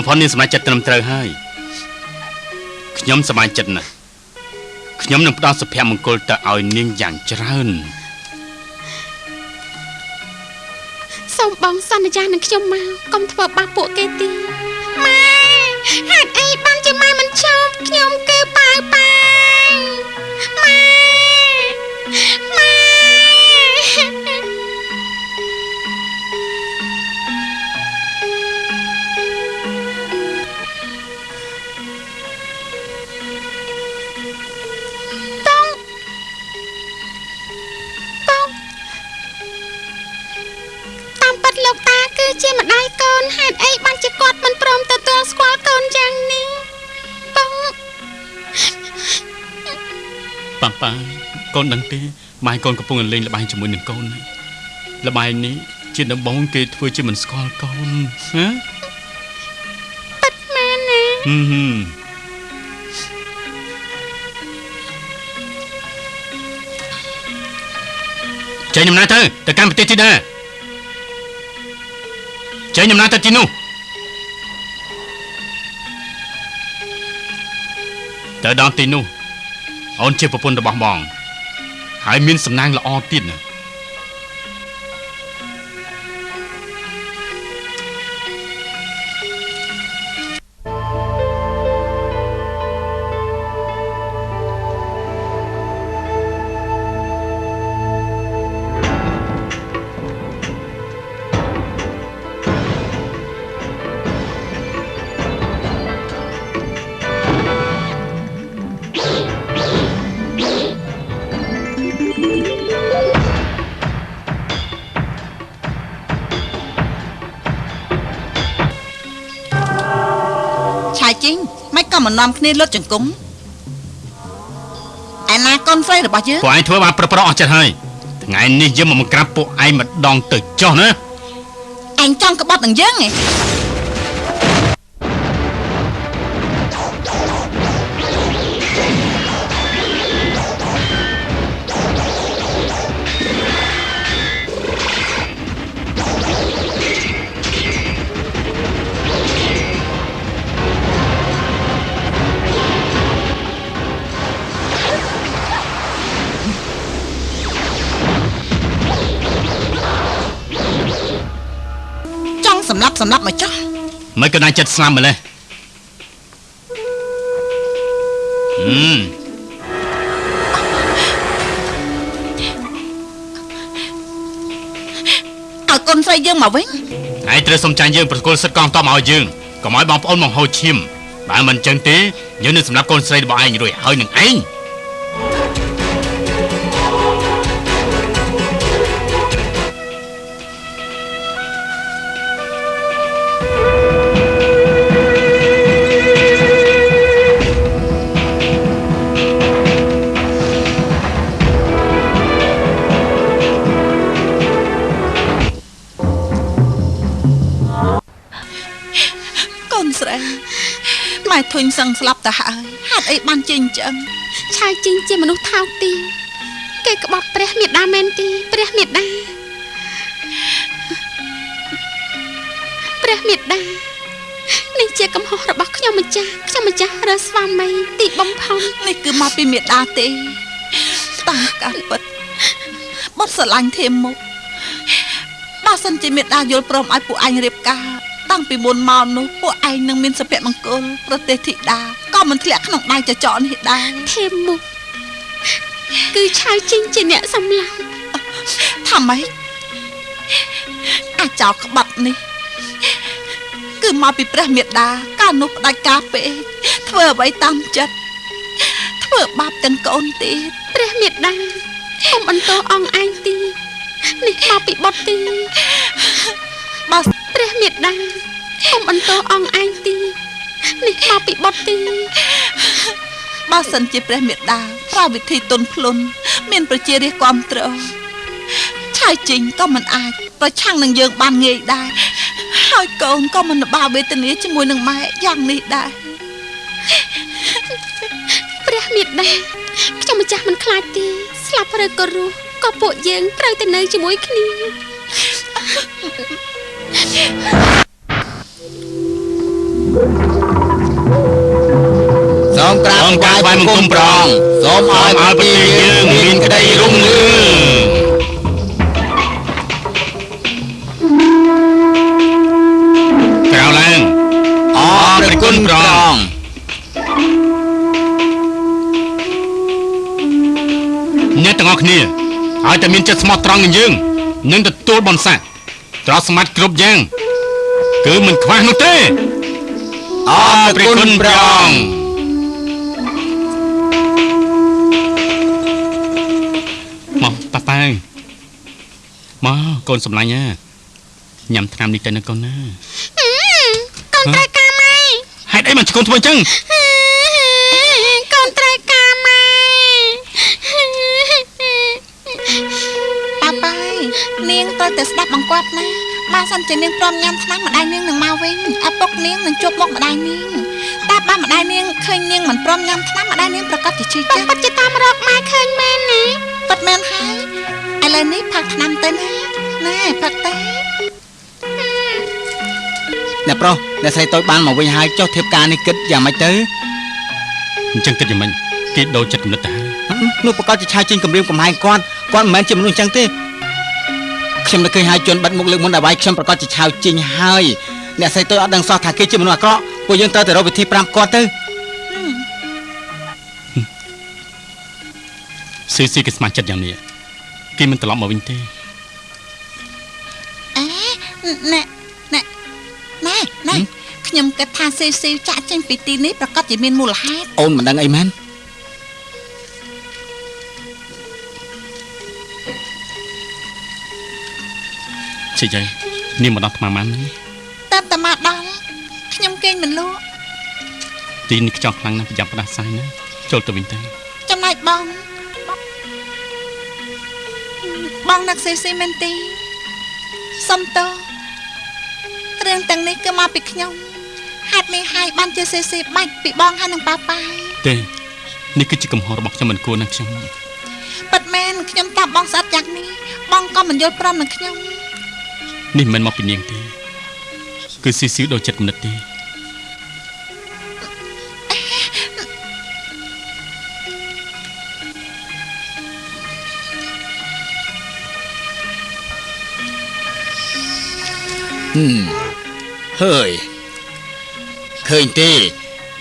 ផុននាងសម្រេចចិត្តត្រឹមត្រូវហើយខ្ញុំសប្បាយចិត្តណាស់ខ្ញុំនឹងផ្ដល់សុភមង្គលទៅឲ្យនាងយ៉ាងច្រើនសូមបងសន្យានឹងខ្ញុំមកកុំធ្វើបាបពួកគេទៀតម៉ែហេតុអីបានជាម៉ែមិនឈប់ខ្ញុំគឺប៉ាវម៉ែជាម្ដាយកូនហេតុអីបានជាគាត់មិនព្រមទទួលស្គាល់កូនយ៉ាងនេះបងប៉ាកូនដឹងទេម៉ែកូនកំពុងលេងល្បែងជាមួយនឹងកូនល្បែងនេះជាដំបូងគេធ្វើជាមិនស្គាល់កូនណាប៉ិតមែនណាចេញដំណើរទៅកាន់ប្រទេសទីណាចេញដំណើរទៅទីនោះទៅដល់ទីនោះអូនជាប្រពន្ធរបស់បងហើយមានសំណាងល្អទៀតណាមិននាំគ្នាលុតចង្គង់ឯណាកូនស្រីរបស់យើងពួកឯងធ្វើបានប្រអស់ចិត្តហើយថ្ងៃនេះយើងមកក្រាបពួកឯងម្ដងទៅចុះណាឯងចង់ក្បត់នឹងយើងហ៎សម្រាប់មកចុះមិនក៏ណាចិត្តស្លាប់ម្លេះឲ្យកូនស្រីយើងមកវិញឯងត្រូវសុំចាញ់យើងប្រគល់សិទ្ធិកងតបមកឲ្យយើងកុំឲ្យបងប្អូនមកហូរឈាមបើមិនចឹងទេយើងនឹងសម្រាប់កូនស្រីរបស់ឯងរួចហើយនឹងឯងធុញសឹងស្លាប់ទៅហើយហេតុអីបានជាអញ្ចឹងឆាយជីងជាមនុស្សថោកទាបគេក្បត់ព្រះមេដាមែនទេព្រះមេដានេះជាកំហុសរបស់ខ្ញុំម្ចាស់រើស្វាមីទីបំផុតនេះគឺមកពីមេដាទេតាមការពិតបត់ស្រឡាញ់ធៀមមុខបើសិនជាមេដាយល់ព្រមឲ្យពួកអញរៀបការតាំងពីមុនមកនោះពួកឯងនឹងមានសុភមង្គលប្រទេសធីតាក៏មិនធ្លាក់ក្នុងដៃចចកនេះដែរធៀមមុខគឺឆៅជីងជាអ្នកសម្លាប់ថាម៉េចអាចោលក្បត់នេះគឺមកពីព្រះមេដាកាលនោះផ្ដាច់ការពេកធ្វើអ្វីតាមចិត្តធ្វើបាបទាំងកូនទៀតព្រះមេដាកុំបន្តអង្គឯងទីនេះមកពីបុត្រទីបើព្រះមេដាកុំបន្តអង្គឯងទីនេះមកពីបុត្រទីបើសិនជាព្រះមេដាប្រើវិធីទន់ភ្លន់មានប្រជារាស្ត្រគ្រប់គ្រងឆៃជីងក៏មិនអាចប្រឆាំងនឹងយើងបានងាយដែរហើយកូនក៏មិនបាវេទនាជាមួយនឹងម៉ែយ៉ាងនេះដែរព្រះមេដាខ្ញុំម្ចាស់មិនខ្លាចទេស្លាប់ឬក៏រស់ក៏ពួកយើងត្រូវតែនៅជាមួយគ្នា សូមក្រាបថ្វាយបង្គំប្រងសូមឲ្យប្រទេសយើងមានក្តីរុងរឿងក្រៅឡើងអរព្រះគុណប្រងអ្នកទាំងអស់គ្នាឲ្យតែមានចិត្តស្មោះត្រង់នឹងយើងនឹងទទួលបុណ្យស័ក្តិត្រង់សម្បត្តិគ្រប់យ៉ាងគឺមិនខ្វះនោះទេអរព្រះគុណប្រងមកប៉ាប៉ាមកកូនសម្លាញ់ណាញ៉ាំថ្នាំនេះទៅនៅកូនណាកូនត្រូវការម៉ែហេតុអីមកកូនធ្វើអញ្ចឹងកូនត្រូវការម៉ែប៉ាប៉ានាងត្រូវតែស្ដាប់បង្គាប់ណាបើសិនជានាងព្រមញ៉ាំថ្នាំម្ដាយនាងនឹងមកវិញឪពុកនាងនឹងជួបមុខម្ដាយនាងតែបើម្ដាយនាងឃើញនាងមិនព្រមញ៉ាំថ្នាំម្ដាយនាងប្រកាសជាឈឺចិត្តពិតជាតាមរកម៉ែឃើញមែនណាពិតមែនហើយឥឡូវនេះផឹកថ្នាំទៅណាណែផឹកទៅអ្នកប្រុសអ្នកស្រីតូចបានមកវិញហើយចុះធៀបការនេះគិតយ៉ាងម៉េចទៅអញ្ចឹងគិតយ៉ាងម៉េចគេដូរចិត្តគំនិតទៅហើយនោះប្រកាសជាឆាយចេញគម្រាមកំហែងគាត់មិនមែនជាមនុស្សអញ្ចឹងទេខ្ញុំនឹកឃើញហើយជន់បាត់មុខលើកមុនដល់វាយខ្ញុំប្រកាសជាឆាវចេញហើយអ្នកស្រីតូចអត់ដឹងសោះថាគេជាមនុស្សអាក្រក់ពួកយើងត្រូវតែរកវិធីប្រាប់គាត់ទៅស៊ីគេស្មានចិត្តយ៉ាងនេះគេមិនត្រឡប់មកវិញទេអេណែខ្ញុំគិតថាស៊ីចាក់ចេញពីទីនេះប្រកាសជាមានមូលហេតុអូនមិនដឹងអីមែនជិះយាយនាងមកដល់ថ្មម៉ានហ្នឹងតែមកដល់ខ្ញុំគេងមិនលក់ទីនេះខ្ចោះខ្លាំងណាស់ប្រយ័ត្នផ្ដាសាយណាចូលទៅវិញទៅចំណែកបងនឹកស៊ីមែនទេសុំតោរឿងទាំងនេះគឺមកពីខ្ញុំហេតុនេះហើយបានជាស៊ីបាច់ពីបងហើយនឹងប៉ាប៉ាទេនេះគឺជាកំហុសរបស់ខ្ញុំមិនគួរណាខ្ញុំពិតមែនខ្ញុំតាមបងស្អិតយ៉ាងនេះបងក៏មិនយល់ព្រមនឹងខ្ញុំនេះមិនមកពីនាងទេគឺស៊ីដូរចិត្តគំនិតទេហើយឃើញទេ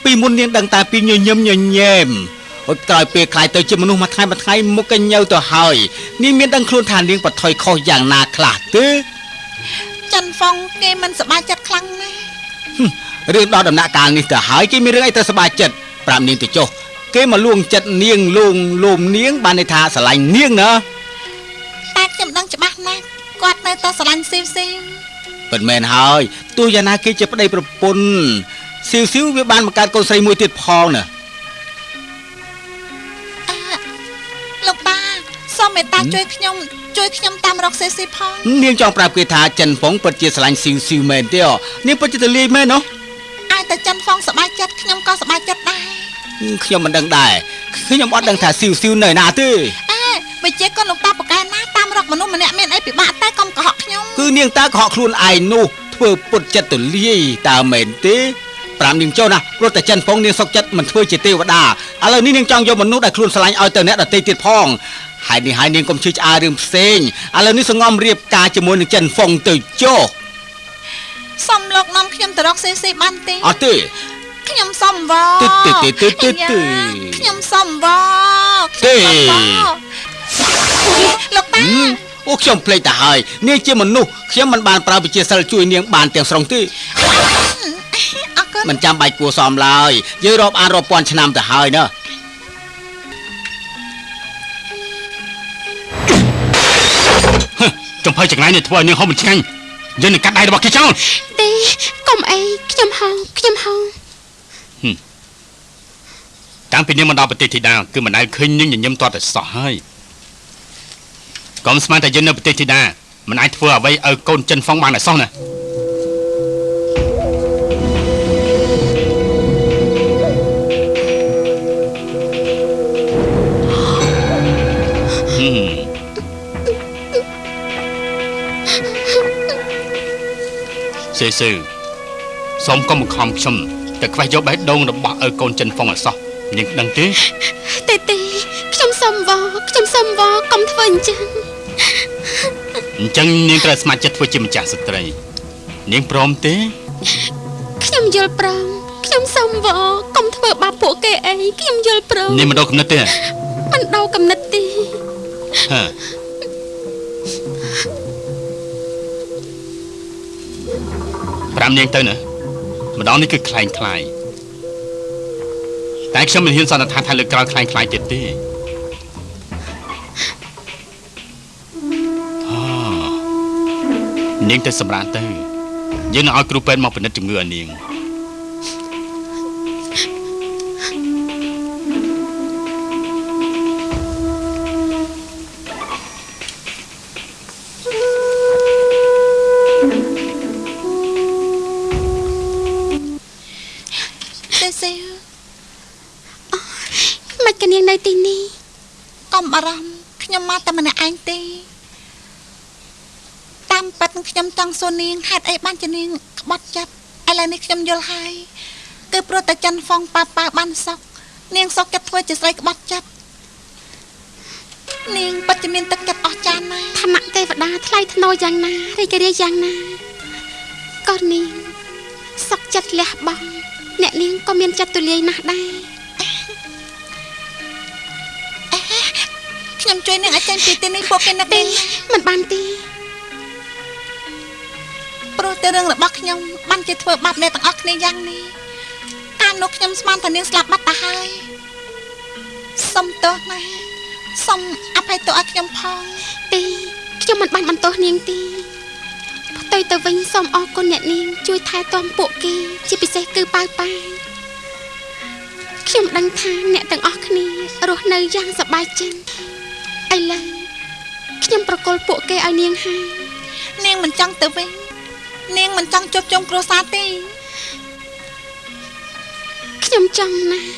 ពីមុននាងដឹងតែពីញញឹមញញែមអត់ក្រោយពេលខ្លាយទៅជាមនុស្សមួយថ្ងៃមុខកញើទៅហើយនាងមានដឹងខ្លួនថានាងបថុយខុសយ៉ាងណាខ្លះទេចិនហ្វុងគេមិនសប្បាយចិត្តខ្លាំងណាស់រឿងដល់ដំណាក់កាលនេះទៅហើយគេមានរឿងអីទៅសប្បាយចិត្តប្រាប់នាងទៅចុះគេមកលួងចិត្តនាងលួមនាងបានន័យថាស្រឡាញ់នាងណាតែខ្ញុំដឹងច្បាស់ណាស់គាត់នៅតែស្រឡាញ់ស៊ីពិតមែនហើយទោះយ៉ាងណាគេជាប្តីប្រពន្ធស៊ីវវាបានបង្កើតកូនស្រីមួយទៀតផងណាលោកតាសូមមេត្តាជួយខ្ញុំតាមរកស៊ីផងនាងចង់ប្រាប់គេថាចិនហ្វុងពិតជាស្រឡាញ់ស៊ីវមែនទេនាងពិតជាទលាយមែនណោះឲ្យតែចិនហ្វុងសប្បាយចិត្តខ្ញុំក៏សប្បាយចិត្តដែរខ្ញុំមិនដឹងដែរខ្ញុំអត់ដឹងថាស៊ីវនៅណាទេវិជាកូនលោកតាប្រកែណាតាមរកមនុស្សម្នាក់មានអីពិបាកតែកុំកុហកខ្ញុំគឺនាងតាកុហកខ្លួនឯងនោះធ្វើពុតចិត្តទលាយតើមែនទេប្រាំនាងចុះណាព្រោះតែចិនហ្វុងនាងសុកចិត្តមិនធ្វើជាទេវតាឥឡូវនេះនាងចង់យកមនុស្សដែលខ្លួនស្រឡាញ់ឲ្យទៅអ្នកដទៃទៀតផងហើយនេះហើយនាងកុំឈឺឆ្អាលរឿងផ្សេងឥឡូវនេះសងំរៀបការជាមួយនឹងចិនហ្វុងទៅចុះសុំលោកនាំខ្ញុំទៅរកស៊ីបានទេអត់ទេខ្ញុំសុំវ៉ាខ្ញុំសុំវ៉ាទេលោកតាអូខ្ញុំភ្លេចទៅហើយនាងជាមនុស្សខ្ញុំមិនបានប្រើវិជាសិលជួយនាងបានទាំងស្រុងទេអរគុណមិនចាំបាច់គួរសមឡើយយើងរាប់អានរាប់ពាន់ឆ្នាំទៅហើយណាចំភើចង្រៃនេះធ្វើឲ្យនាងហូបមិនឆ្ងាញ់យើងនឹងកាត់ដៃរបស់គេចោលទេកុំអីខ្ញុំហៅតាំងពីនាងមកដល់ប្រទេសធីតាគឺមិនដែលឃើញនាងញញឹមទាល់តែសោះហើយកុំស្មានតែយើងនៅប្រទេសធីតាមិនអាចធ្វើអ្វីឲ្យកូនចិនហ្វុងបានតែសោះណា សូមកុំបង្ខំខ្ញុំតែខ្វះយកបេះដូងរបស់ឪកូនចិនហ្វុងអសោះនាងដឹងទេ ទេខ្ញុំសុំវកុំធ្វើអញ្ចឹង អញ្ចឹងនាងត្រូវស្ម័គ្រចិត្តធ្វើជាម្ចាស់ស្ត្រីនាងព្រមទេ ខ្ញុំយល់ព្រមខ្ញុំសុំវកុំធ្វើបាបពួកគេអីខ្ញុំយល់ព្រម នាងមិនដូរគំនិតទេ មិនដូរគំនិតទេ ហ៎5នាងទៅណាម្ដងនេះគឺคล้ายតែខ្ញុំមិនហ៊ានសន្និដ្ឋានថាលើកក្រោយคล้ายទៀតទេនាងទៅសម្រាប់ទៅយើងនឹងឲ្យគ្រូពេទ្យមកពិនិត្យជំងឺឲ្យនាង ទេសេ មិនកនាងនៅទីនេះ កុំបារម្ភខ្ញុំមកតែម្នាក់ឯងទេតាមពិតខ្ញុំចង់សួរនាងហេតុអីបានជានាងក្បត់ចិត្តឥឡូវនេះខ្ញុំយល់ហើយគឺព្រោះតែច័ន្ទហ្វុងប៉ាបានសុកនាងសុកចិត្តធ្វើជាស្រីក្បត់ចិត្តនាងពិតជាមានទឹកចិត្តអស្ចារ្យណាស់ ឋានៈទេវតាថ្លៃថ្នូរយ៉ាងណារីករាយយ៉ាងណាក៏នាងសុខចិត្តលះបង់អ្នកនាងក៏មានចិត្តទូលាយណាស់ដែរ ខ្ញុំជួយនាងឲ្យចេញពីទីនេះពួកគេនឹក ទេមិនបានទេ ព្រោះតែរឿងរបស់ខ្ញុំបានជាធ្វើបាបអ្នកទាំងអស់គ្នាយ៉ាងនេះកាលនោះខ្ញុំស្មានថានាងស្លាប់បាត់ទៅហើយសុំទោសណាសុំអភ័យទោសឲ្យខ្ញុំផង ទេខ្ញុំមិនបានបន្ទោសនាងទេផ្ទុយទៅវិញសូមអរគុណអ្នកនាងជួយថែទាំពួកគេជាពិសេសគឺប៉ៅខ្ញុំដឹងថាអ្នកទាំងអស់គ្នារស់នៅយ៉ាងសប្បាយចិត្តឥឡូវខ្ញុំប្រគល់ពួកគេឲ្យនាងហើយ នាងមិនចង់ទៅវិញនាងមិនចង់ជួបជុំគ្រួសារទេ ខ្ញុំចង់ណាស់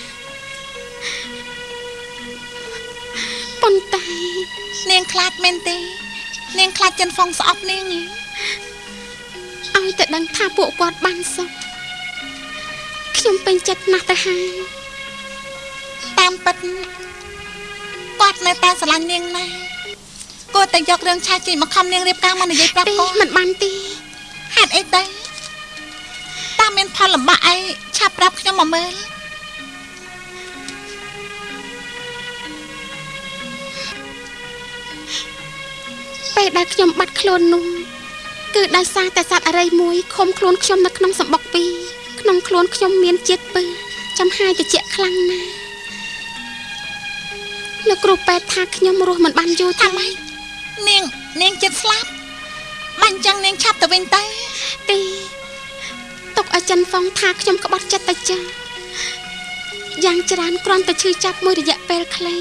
ប៉ុន្តែ នាងខ្លាចមែនទេនាងខ្លាចចិនហ្វុងស្អប់នាងហ៎ ឲ្យតែដឹងថាពួកគាត់បានសុខខ្ញុំពេញចិត្តណាស់ទៅហើយ តាមពិតគាត់នៅតែស្រឡាញ់នាងណាស់គាត់តែយករឿងឆាជីមកខំនាងរៀបការមកនិយាយប្រាប់ ទេ គាត់ មិនបានទេ ហេតុអីទៅតាមមានផលលំបាកអីឆាប់ប្រាប់ខ្ញុំមកមើល ពេលដែលខ្ញុំបាត់ខ្លួននោះគឺដោយសារតែសត្វអរិយមួយឃុំខ្លួនខ្ញុំនៅក្នុងសម្បុកពីរក្នុងខ្លួនខ្ញុំមានជាតិពឹសចំហាយត្រជាក់ខ្លាំងណាស់លោកគ្រូពេទ្យថាខ្ញុំរស់មិនបានយូរ ថា ទេ ម៉េចនាងចិត្តស្លាប់បាញ់ចឹងនាងឆាប់ទៅវិញទៅ ទេទុកឲ្យចិនហ្វុងថាខ្ញុំក្បត់ចិត្តទៅចាយ៉ាងច្រើនគ្រាន់តែឈឺចាប់មួយរយៈពេលខ្លី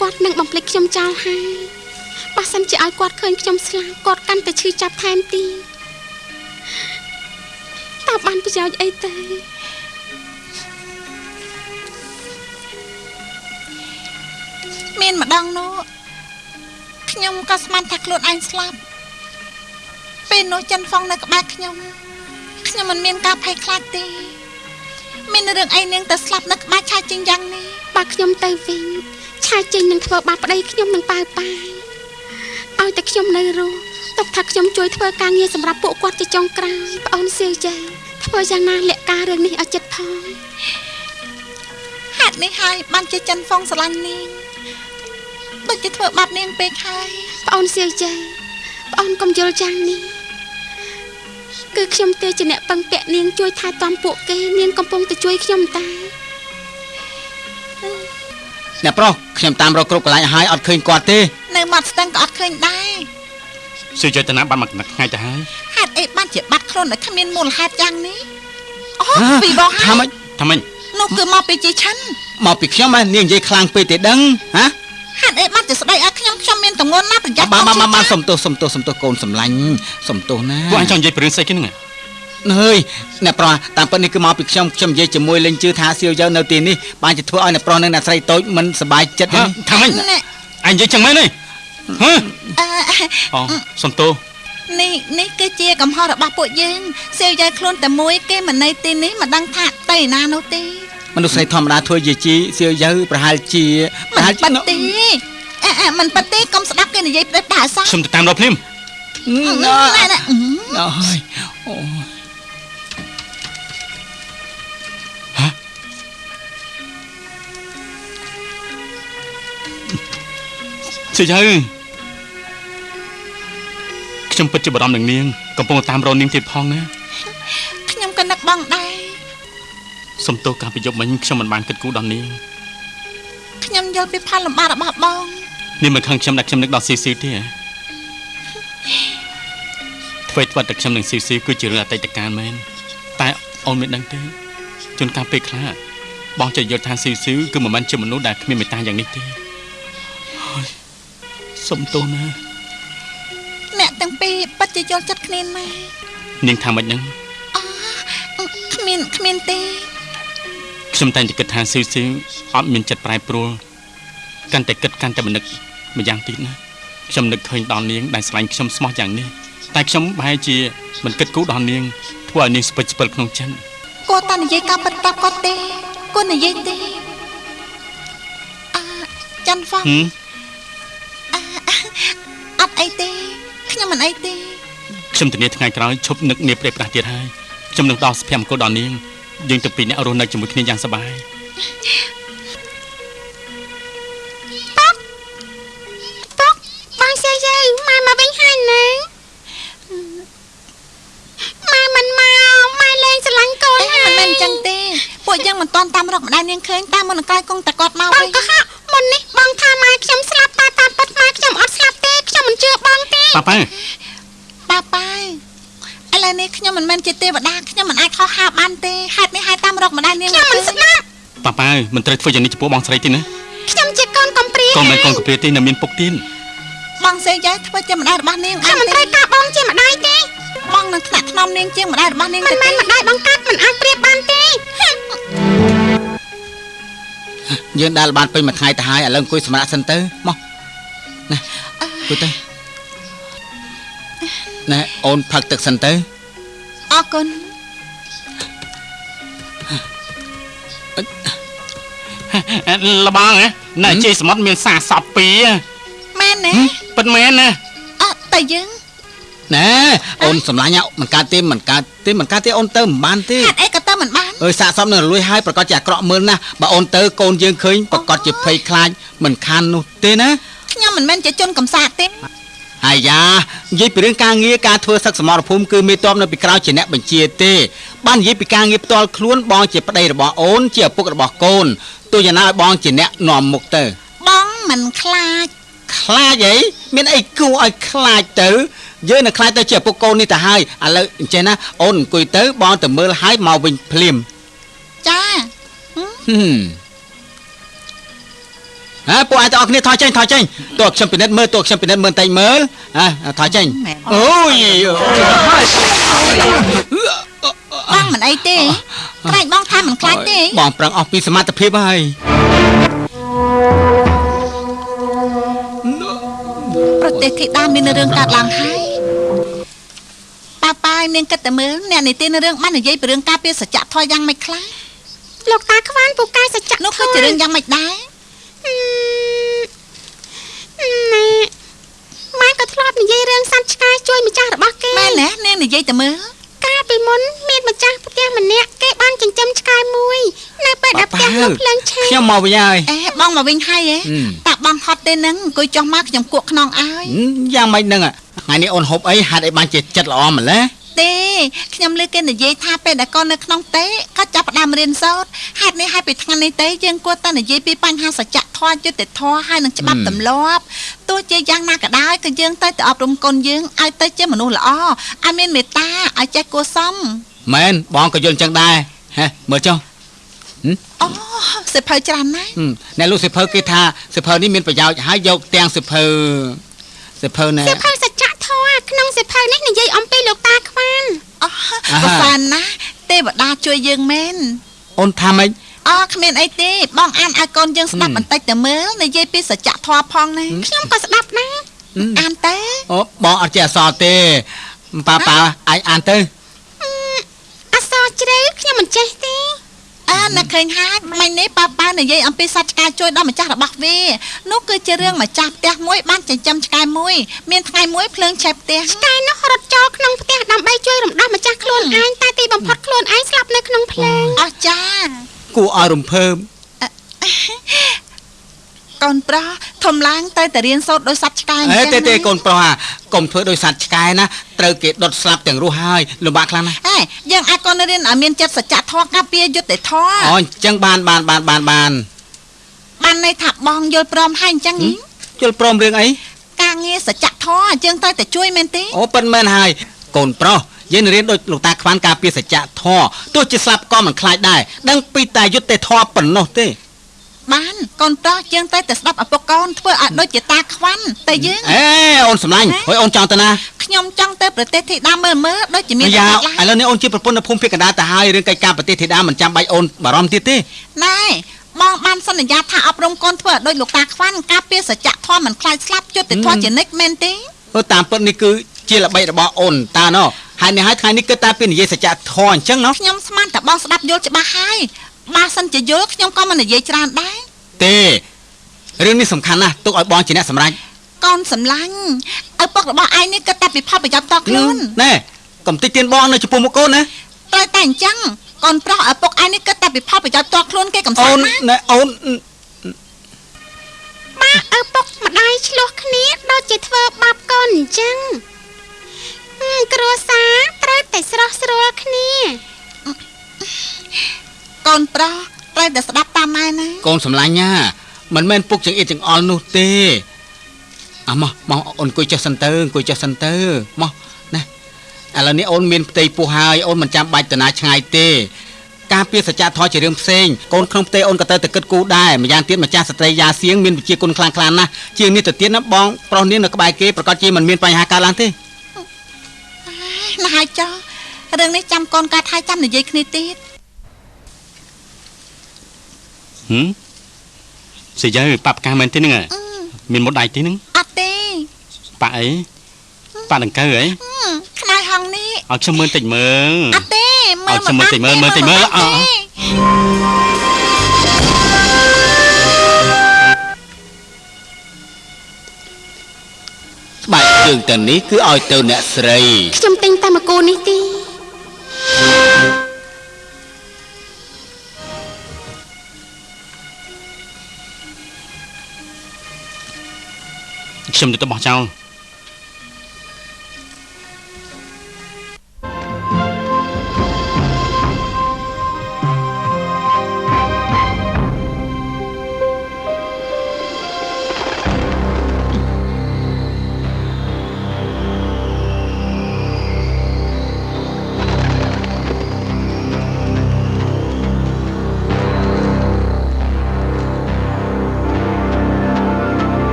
គាត់នឹងបំភ្លេចខ្ញុំចោលហើយបើសិនជាឲ្យគាត់ឃើញខ្ញុំស្លាប់គាត់កាន់តែឈឺចាប់ថែមទៀតតើបានប្រយោជន៍អីទៅ មានម្ដងនោះខ្ញុំក៏ស្មានថាខ្លួនឯងស្លាប់ពេលនោះចិនហ្វុងនៅក្បែរខ្ញុំមិនមានការភ័យខ្លាចទេមានរឿងអីនាងទៅស្លាប់នៅក្បែរឆាជីងយ៉ាងនេះ បើខ្ញុំទៅវិញឆាចេញនឹងធ្វើបាបប្តីខ្ញុំនឹងប៉ាវឲ្យតែខ្ញុំនៅរស់ទុកថាខ្ញុំជួយធ្វើការងារសម្រាប់ពួកគាត់ជាចុងក្រោយប្អូនសៀវចៃធ្វើយ៉ាងណាលាក់ការរឿងនេះឲ្យចិត្តផង ហេតុនេះហើយបានជាចិនហ្វុងស្រឡាញ់នាងដូចជាធ្វើបាបនាងពេកហើយ ប្អូនសៀវចៃប្អូនកុំយល់យ៉ាងនេះគឺខ្ញុំទេជាអ្នកពឹងពាក់នាងជួយថែទាំពួកគេនាងកំពុងតែជួយខ្ញុំតា អ្នកប្រុសខ្ញុំតាមរកគ្រប់កន្លែងហើយអត់ឃើញគាត់ទេ នៅមាត់ស្ទឹងក៏អត់ឃើញដែរ សុចេតនាបានមកថ្ងៃទៅហើយ ហេតុអីបានជាបាត់ខ្លួនដោយគ្មានមូលហេតុយ៉ាងនេះអូពីបងហើ ថាម៉េច ថាម៉េច នោះគឺមកពីជីឆាន់ មកពីខ្ញុំនាងនិយាយខ្លាំងពេកទេដឹងហ៎ ហេតុអីបានជាស្ដីឲ្យខ្ញុំមានទម្ងន់ណាស់ប្រយ័ត្ន បានសុំទោសកូនសំឡាញ់សុំទោសណា ពួកអញចង់និយាយពីរឿងស្អីគេហ្នឹង អើយអ្នកប្រុសតាមពិតនេះគឺមកពីខ្ញុំនិយាយជាមួយលេងជឿថាសៀវយើងនៅទីនេះបានជាធ្វើឲ្យអ្នកប្រុសនិងអ្នកស្រីតូចមិនសប្បាយចិត្តទេ ថាម៉េចអញនិយាយចឹងមែនទេហ៎ អឺ អូសំទោស ន នេះគឺជាកំហុសរបស់ពួកយើងសៀវយាយខ្លួនតែមួយគេមិននៅទីនេះមិនដឹងថាទៅណានោះទេ មនុស្សស្រីធម្មតាធ្វើយាយជីសៀវយើប្រហែលជា មិនប៉ាទេមិនប៉ាទេកុំស្ដាប់គេនិយាយផ្ដេសផ្ដាសសោះ ខ្ញុំទៅតាមរកភ្លាម ណែ អើយអូ សៀវយើខ្ញុំពិតជាបារម្ភនឹងនាងកំពុងតាមរកនាងទៀតផងណា ខ្ញុំក៏នឹកបងដែរ សុំទោសកាលពីយប់មិញខ្ញុំមិនបានគិតគូរដល់នាង ខ្ញុំយល់ពីផលលំបាករបស់បង នាងមិនខឹងខ្ញុំដាក់ខ្ញុំនឹកដល់ស៊ីស៊ីទេអ្វីតែខ្ញុំនឹងស៊ីស៊ីគឺជារឿងអតីតកាលមែនតែអូនមិនដឹងទេជួនកាលពេលខ្លះបងចេះយល់ថាស៊ីស៊ីគឺមិនមែនជាមនុស្សដែលគ្មានមេត្តាយ៉ាងនេះទេហើយសុំទោសណា អ្នកទាំងពីរពិតជាយល់ចិត្តគ្នាណាស់ នាងថាម៉េចហ្នឹង គ្មានទេ ខ្ញុំតែងតែគិតថាស៊ីស៊ីអត់មានចិត្តប្រែប្រួលកាន់តែគិតកាន់តែមិននឹកម្យ៉ាងទៀតណាខ្ញុំនឹកឃើញដល់នាងដែលស្រឡាញ់ខ្ញុំស្មោះយ៉ាងនេះតែខ្ញុំប្រហែលជាមិនគិតគូរដល់នាងធ្វើឲ្យនាងស្ពេចស្ពិលក្នុងចិត្ត គាត់តានិយាយការពិតប្រាប់គាត់ទេគាត់និយាយទេច័ន្ទហ្វងអត់អីទេខ្ញុំមិនអីទេ ខ្ញុំធានាថ្ងៃក្រោយឈប់នឹកនាងប្រេះផ្ដាស់ទៀតហើយខ្ញុំនឹងដោះសុភមង្គលដល់នាងយើងទាំងពីរនាក់រស់នៅជាមួយគ្នាយ៉ាងសប្បាយ បងសៀវយើមកវិញហើយណាម៉ែមិនមកម៉ែលេងស្រឡាញ់កូនហើយ មិនមែនអញ្ចឹងទេពួកយើងមិនតាន់តាមរកម្ដាយនាងឃើញតាមមុននឹងក្រោយគង់តែគាត់មក បង វិញ ក៏ហាក់មុននេះបងថាម៉ែខ្ញុំស្លាប់តែតាមពិតម៉ែខ្ញុំអត់ស្លាប់ទេខ្ញុំមិនជឿបងទេ ប៉ា ប៉ាឥឡូវនេះខ្ញុំមិនមែនជាទេវតាខ្ញុំមិនអាចខុសហាបានទេហេតុនេះហើយតាមរកម្ដាយនាង ខ្ញុំមិនស្ដាប់ ប៉ាមិនត្រូវធ្វើយ៉ាងនេះចំពោះបងស្រីទេណា ខ្ញុំជាកូនកំព្រា កូនមិនកូនកាព្រាទេនៅមានពុកទៀត បងសេយាយធ្វើជាម្ដាយរបស់នាង ខ្ញុំមិនត្រូវការបងជាម្ដាយទេ បងនឹងថ្នាក់ថ្នមនាងជាម្ដាយរបស់នាង មិនមែនម្ដាយបងកាត់មិនអាចប្រៀបបានទេ យើងដែលបានពេញមួយថ្ងៃទៅហើយឥឡូវអង្គុយសម្រាប់សិនទៅមកណាអង្គុយទៅណែអូនផឹកទឹកសិនទៅ អរគុណ លបងណាជ័យសមុទ្រមានសាសពពីរ មែនទេ ពិតមែនណា តែយើង ណែអូនសម្លាញ់មិនកើតទេមិនកើតទេអូនទៅមិនបានទេ ហេតុអីក៏ទៅមិនបាន អើយសាកសមនៅលួយហើយប្រកាសជាអាក្រក់មើលណាស់បើអូនទៅកូនយើងឃើញប្រកាសជាភ័យខ្លាចមិនខាននោះទេណា ខ្ញុំមិនមែនជាជនកំសាកទេ អាយ៉ានិយាយពីរឿងការងារការធ្វើសឹកសមរភូមិគឺមេតបនៅពីក្រៅជាអ្នកបញ្ជាទេបាននិយាយពីការងារផ្ទាល់ខ្លួនបងជាប្តីរបស់អូនជាឪពុករបស់កូនទោះយ៉ាងណាឲ្យបងជាអ្នកនាំមុខទៅ បងមិនខ្លាច ខ្លាចអីមានអីគួរឲ្យខ្លាចទៅយើងនឹងខ្លាចទៅជាឪពុកកូននេះទៅហើយឥឡូវអញ្ចឹងណាអូនអង្គុយទៅបងទៅមើលហើយមកវិញភ្លាម ចា ពួកឯងទាំងអស់គ្នាថយចេញតើខ្ញុំពិនិត្យមើលបន្តិចមើលថយចេញអូយ បងមិនអីទេខ្លាចបងថាមិនខ្លាចទេ បងប្រឹងអស់ពីសមត្ថភាពហើយ ប្រទេសធីតាមានរឿងកើតឡើងហើយប៉ានាងគិតតែមើលអ្នកនីតិនៅរឿងបាននិយាយពីរឿងការពារសច្ចធម៌យ៉ាងម៉េចខ្លះ លោកតាខ្វានពូកែសច្ចៈ នោះគឺជារឿងយ៉ាងម៉េចដែរ ម៉ែក៏ធ្លាប់និយាយរឿងសត្វឆ្កែជួយម្ចាស់របស់គេ មែនទេនាងនិយាយតែមើល កាលពីមុនមានម្ចាស់ផ្ទះម្នាក់គេបានចិញ្ចឹមឆ្កែមួយនៅពេលដែលផ្ទះនោះភ្លើងឆេះ ខ្ញុំមកវិញហើយ បងមកវិញហើយតាបងហត់ទេនឹងអង្គុយចុះមកខ្ញុំគក់ខ្នងឲ្យ យ៉ាងម៉េចហ្នឹងថ្ងៃនេះអូនហូបអីហេតុអីបានជាចិត្តល្អម្ល៉េះ ទេខ្ញុំលើគេនិយាយថាពេលដែលកូននៅក្នុងទេក៏ចាប់ផ្ដើមរៀនសូត្រហេតុនេះហើយពីថ្ងៃនេះទេយើងគួរតែនិយាយពីបញ្ហាសច្ចធម៌យុត្តិធម៌ហើយនឹងច្បាប់ទម្លាប់ទោះជាយ៉ាងណាក៏ដោយក៏យើងទៅអប់រំកូនយើងឲ្យទៅជាមនុស្សល្អឲ្យមានមេត្តាឲ្យចេះគួរសម មែនបងក៏យល់ចឹងដែរហេមើលចុះ អូសិភៅច្រើនណាស់ អ្នកលោកសិភៅគេថាសិភៅនេះមានប្រយោជន៍ហើយយកទាំងសិភៅណែ សិភៅសច្ចធម៌ក្នុងសិភៅនេះនិយាយអំពីលោកតាខ្វាន ប្រសើរណាស់ទេវតាជួយយើងមែន អូនថាម៉េច គ្មានអីទេបងអានឲ្យកូនយើងស្ដាប់បន្តិចទៅមើលនិយាយពីសច្ចធម៌ផងណា ខ្ញុំក៏ស្ដាប់ដែរ អានទេ អូបងអត់ចេះអក្សរទេប៉ាអាចអានទៅ អសរជ្រៅខ្ញុំមិនចេះទេ នឹកឃើញហើយមិញនេះប៉ានិយាយអំពីសត្វឆ្កែជួយដល់ម្ចាស់របស់វានោះគឺជារឿងម្ចាស់ផ្ទះមួយបានចិញ្ចឹមឆ្កែមួយមានថ្ងៃមួយភ្លើងឆេះផ្ទះ ឆ្កែនោះរត់ចូលក្នុងផ្ទះដើម្បីជួយរំដោះម្ចាស់ខ្លួនឯងតែទីបំផុតខ្លួនឯងស្លាប់នៅក្នុងភ្លើង អស្ចារ្យ គួរឲ្យរំភើប កូនប្រុសធំឡើងទៅតែរៀនសូត្រដោយសត្វឆ្កែ ទេកូនប្រុសកុំធ្វើដោយសត្វឆ្កែណាត្រូវគេដុតស្លាប់ទាំងរស់ហើយលំបាកខ្លាំងណាស់ យើងអាចកូនរៀនឲ្យមានចិត្តសច្ចធម៌ការពារយុត្តិធម៌ អញ្ចឹងបានន័យថាបងយល់ព្រមហើយអញ្ចឹង យល់ព្រមរឿងអី ការងារសច្ចធម៌យើងត្រូវតែជួយមែនទេ អូប៉ិនមែនហើយកូនប្រុសយើងរៀនដូចលោកតាខ្វាន់ការពារសច្ចធម៌ទោះជាស្លាប់ក៏មិនខ្លាចដែរដឹងពីតែយុត្តិធម៌ប៉ុណ្ណោះទេ បានកូនប្រុសយើងត្រូវតែស្ដាប់ឪពុកកូនធ្វើឲ្យដូចជាតាខ្វាន់តែយើង អូនសម្លាញ់ហើយអូនចង់ទៅណា ខ្ញុំចង់ទៅប្រទេសធីតាមើលដូចជាមាន ឥឡូវនេះអូនជាប្រពន្ធនៅភូមិភាគកណ្ដាលទៅហើយរឿងកិច្ចការប្រទេសធីតាមិនចាំបាច់អូនបារម្ភទៀតទេ ណែបងបានសន្យាថាអប់រំកូនធ្វើឲ្យដូចលោកតាខ្វាន់ការពារសច្ចធម៌មិនខ្លាចស្លាប់យុត្តិធម៌ជានិច្ចមែនទេ តាមពិតនេះគឺជាល្បិចរបស់អូនតាណោះហើយនេះហើយថ្ងៃនេះគិតតែពីនិយាយសច្ចធម៌អញ្ចឹងណោះ ខ្ញុំស្មានតែបងស្ដាប់យល់ច្បាស់ហើយបើសិនជាយល់ខ្ញុំក៏មិននិយាយច្រើនដែរ ទេរឿងនេះសំខាន់ណាស់ទុកឲ្យបងជាអ្នកសម្រេច កូនសម្លាញ់ឪពុករបស់ឯងនេះគិតតែពីផលប្រយោជន៍តខ្លួន ណែកុំតិចទៀនបងនៅចំពោះមុខកូនណា ត្រូវតែអញ្ចឹងកូនប្រុសឪពុកឯងនេះគិតតែពីផលប្រយោជន៍តខ្លួនគេកំសា អូ ន្ត ន ណា ណែអូន ម៉ាក់ឪពុកម្ដាយឆ្លោះគ្នាដូចជាធ្វើបាបកូនអញ្ចឹងគ្រួសារត្រូវតែស្រស់ស្រួលគ្នា កូនប្រុសត្រូវតែស្ដាប់តាមម៉ែណា កូនសម្លាញ់ណាមិនមែនពុកចង្អៀតចង្អល់នោះទេមកអូនអង្គុយចេះសិនទៅមកណាឥឡូវនេះអូនមានផ្ទៃពោះហើយអូនមិនចាំបាច់ទៅណាឆ្ងាយទេការពារសច្ចធម៌ជារឿងផ្សេងកូនក្នុងផ្ទៃអូនក៏ទៅគិតគូរដែរម្យ៉ាងទៀតម្ចាស់ស្ត្រីយ៉ាសៀងមានវិជាគុណខ្លាំងណាស់ជាងនេះទៅទៀតណាបងប្រុសនាងនៅក្បែរគេប្រកាសជាមិនមានបញ្ហាកើតឡើងទេ ណាស់ហើយចុះរឿងនេះចាំកូនកាត់ហើយចាំនិយាយគ្នាទៀត ស្អីប៉ាប់កាមែនទេហ្នឹងមានមុតដៃទេហ្នឹង អត់ទេ ប៉ាអីប៉ាដង្កើអី ខ្នើយហងនេះ ឲ្យខ្ញុំមើលតិចមើល អត់ទេមើល ឲ្យខ្ញុំមើលតិចមើលអ ស្បែកជើងទៅនេះគឺឲ្យទៅអ្នកស្រី ខ្ញុំទិញតែមួយគូនេះទេ ខ្ញុំទៅបោះចោល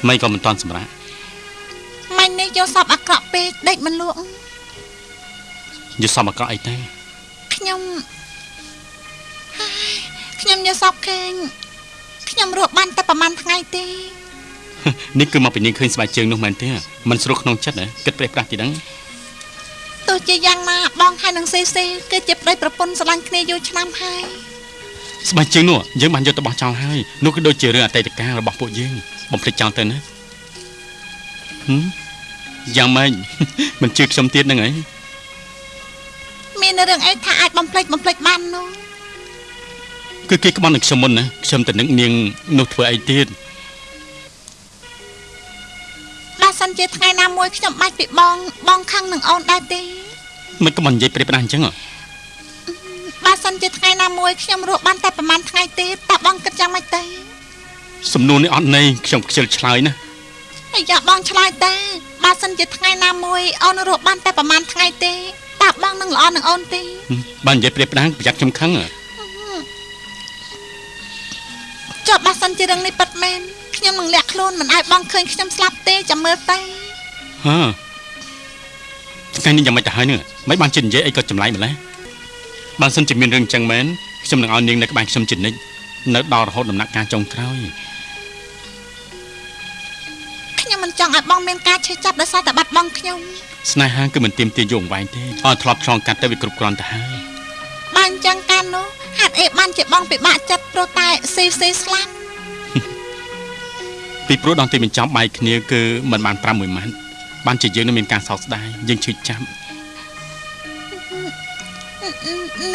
មិនក៏មិនតាន់សម្រាប់ ម៉ាញ់នេះយកសពអាក្រក់ពេកដេកមិនលក់ យល់សមអាក្រក់អីទេ ខ្ញុំយកសពខេងខ្ញុំរស់បានតែប្រហែលថ្ងៃទេ នេះគឺមកពីនាងឃើញស្បែកជើងនោះមែនទេមិនស្រួលក្នុងចិត្តណាគិតប្រេះប្រាស់ទីហ្នឹង ទោះជាយ៉ាងណាបងហើយនឹងសេគឺជាប្តីប្រពន្ធស្រឡាញ់គ្នាយូរឆ្នាំហើយ ស្បែកជើងនោះយើងបានយកទៅបោះចោលហើយនោះគឺដូចជារឿងអតីតកាលរបស់ពួកយើងបំភ្លេចចោលទៅណាយ៉ាងម៉េចមិនជឿខ្ញុំទៀតហ្នឹងហី មានរឿងអីថាអាចបំភ្លេចបាននោះ គឺគេក្បត់នឹងខ្ញុំមុនណាខ្ញុំទៅនឹកនាងនោះធ្វើអីទៀត បើសិនជាថ្ងៃណាមួយខ្ញុំបាច់ពីបងខឹងនឹងអូនដែរទេ មិនក៏មិននិយាយប្រេះប្រាស់អញ្ចឹង បើសិនជាថ្ងៃណាមួយខ្ញុំរស់បានតែប្រហែលថ្ងៃទេតើបងគិតយ៉ាងម៉េចទេ សំណួរនេះអត់ន័យខ្ញុំខ្ជិលឆ្លើយណា ហើយយ៉ាបងឆ្លើយទេបើសិនជាថ្ងៃណាមួយអូនរស់បានតែប្រហែលថ្ងៃទេតើបងនឹងល្អនឹងអូនទេ បាននិយាយប្រេះប្រាស់ប្រយ័ត្នខ្ញុំខឹង ចុះបើសិនជារឿងនេះពិតមែនខ្ញុំនឹងលាក់ខ្លួនមិនឲ្យបងឃើញខ្ញុំស្លាប់ទេចាំមើលទៅ ហ ហ៎ថ្ងៃនេះយ៉ាងមិនទៅហើយនេះមិនបានជិតនិយាយអីក៏ចម្លែកម្ល៉េះបើសិនជាមានរឿងចឹងមែនខ្ញុំនឹងឲ្យនាងនៅក្បែរខ្ញុំជិតនិចនៅដល់រហូតដំណាក់កាលចុងក្រោយខ្ញុំមិនចង់ឲ្យបងមានការឈឺចាប់ដោយសារតែបាត់បង់ខ្ញុំស្នេហាគឺមិនទាមទារយូរអង្វែងទេឲ្យធ្លាប់ឆ្លងកាត់ទៅវាគ្រប់គ្រាន់ទៅហើយបើអញ្ចឹងកាលនោះហេតុអីបានជាបងពិបាកចិត្តព្រោះតែស៊ីស្លាប់ពីព្រោះដល់ទីបញ្ចប់បែកគ្នាគឺមិនបាន5 1ម៉ាត់បានជាយើងនឹងមានការសោកស្ដាយយើងឈឺចាប់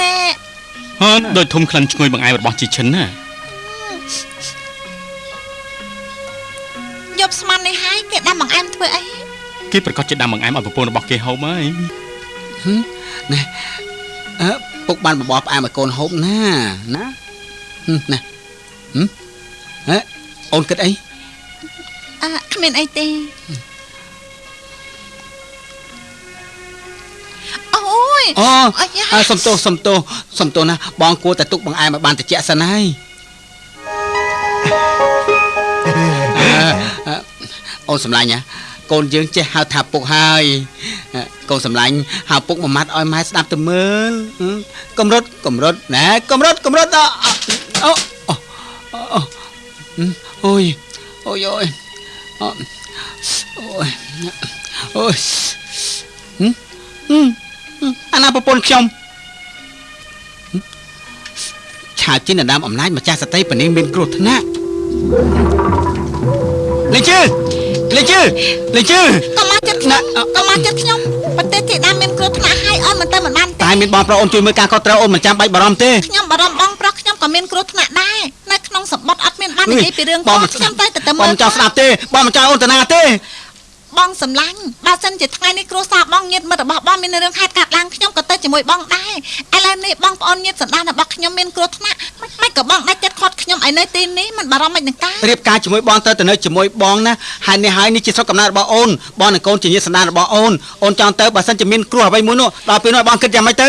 ណែហើយដោយធំក្លិនឈ្ងុយបង្អែមរបស់ជីឈិនណាយប់ស្មាននេះហើយគេដាំបង្អែមធ្វើអីគេប្រកាសជាដាំបង្អែមឲ្យប្រពន្ធរបស់គេហូបហើយណែពុកបានបបរផ្អែមឲ្យកូនហូបណាណាអូនគិតអីគ្មានអីទេអូយសំទោសណាបងគួរតែទុកបង្អែមឲ្យបានត្រជាក់សិនហើយអូនសម្លាញ់ណាកូនយើងចេះហៅថាពុកហើយកូនសម្លាញ់ហៅពុកមួយម៉ាត់ឲ្យម៉ែស្ដាប់ទៅមើលកម្រិតណែកម្រិតអូយអាណាប្រពន្ធខ្ញុំឆាជីនដាមអំណាចម្ចាស់សតីប៉នាងមានគ្រោះថ្នាក់លេងជឺកុំមកចិត្តខ្ញុំប្រទេសទីដាមមានគ្រោះថ្នាក់ហើយអូនមិនទៅមិនបានទេតែមានបងប្រុសអូនជួយមើលការខុសត្រូវអូនមិនចាំបាច់បារម្ភទេខ្ញុំបារម្ភបងប្រុសខ្ញុំក៏មានគ្រោះថ្នាក់ដែរនៅក្នុងសម្បត្តិអត់មានបាននិយាយពីរឿងបងខ្ញុំទៅមើលបងមិនចង់ស្ដាប់ទេបងមិនចង់អូនទៅណាទេបងសម្លាញ់បើសិនជាថ្ងៃនេះគ្រួសារបងញាតិមិត្តរបស់បងមានរឿងហេតុកើតឡើងខ្ញុំក៏ទៅជាមួយបងដែរឥឡូវនេះបងប្អូនញាតិសន្តានរបស់ខ្ញុំមានគ្រោះថ្នាក់មិនក៏បងដាច់ចិត្តខាត់ខ្ញុំឲ្យនៅទីនេះមិនបារម្ភមិននឹងការរៀបការជាមួយបងទៅនៅជាមួយបងណាហើយនេះជាស្រុកកំណើតរបស់អូនបងនិងកូនជាញាតិសន្តានរបស់អូនចង់ទៅបើសិនជាមានគ្រោះអ្វីមួយនោះដល់ពេលនោះបងគិតយ៉ាងម៉េចទៅ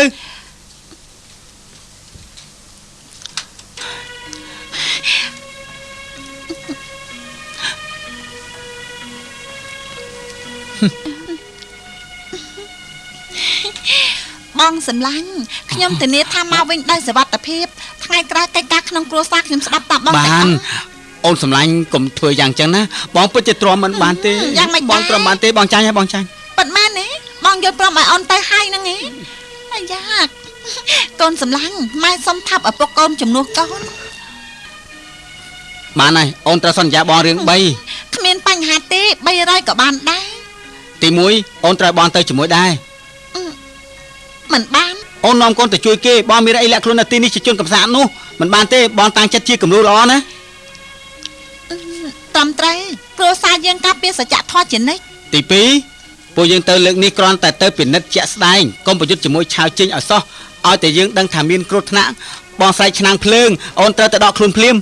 បងសម្លាញ់ខ្ញុំធានាថាមកវិញដោយសុវត្ថិភាពថ្ងៃក្រោយកិច្ចការក្នុងគ្រួសារខ្ញុំស្ដាប់តាមបងបានអូនសម្លាញ់កុំធ្វើយ៉ាងចឹងណាបងពិតជាទ្រាំមិនបានទេបងទ្រាំបានទេបងចាញ់ហើយបងចាញ់ប៉ិតមែនទេបងយល់ព្រមឲ្យអូនទៅហើយហ្នឹងឯងអាយ៉ាកូនសម្លាញ់ម៉ែសុំថាប់ឪពុកកូនជំនួសកូនបានហើយអូនត្រូវសន្យាបងរឿង3គ្មានបញ្ហាទេ300ក៏បានដែរទី1អូនត្រូវបងទៅជាមួយដែរមិនបានអូននាំកូនទៅជួយគេបងមានអីលាក់ខ្លួននៅទីនេះជាជនកំសាន្តនោះមិនបានទេបងតាំងចិត្តជាគំរូល្អណាត្រឹមត្រូវគ្រួសារយើងការពារសច្ចធម៌ជានិច្ចទី2ពួកយើងទៅលើកនេះគ្រាន់តែទៅពិនិត្យជាក់ស្ដែងកុំប្រយុទ្ធជាមួយឆាវចេញឲ្យសោះឲ្យតែយើងដឹងថាមានគ្រោះថ្នាក់បងស្រែកឆ្នាំងភ្លើងអូនត្រូវទៅដកខ្លួនភ្លាម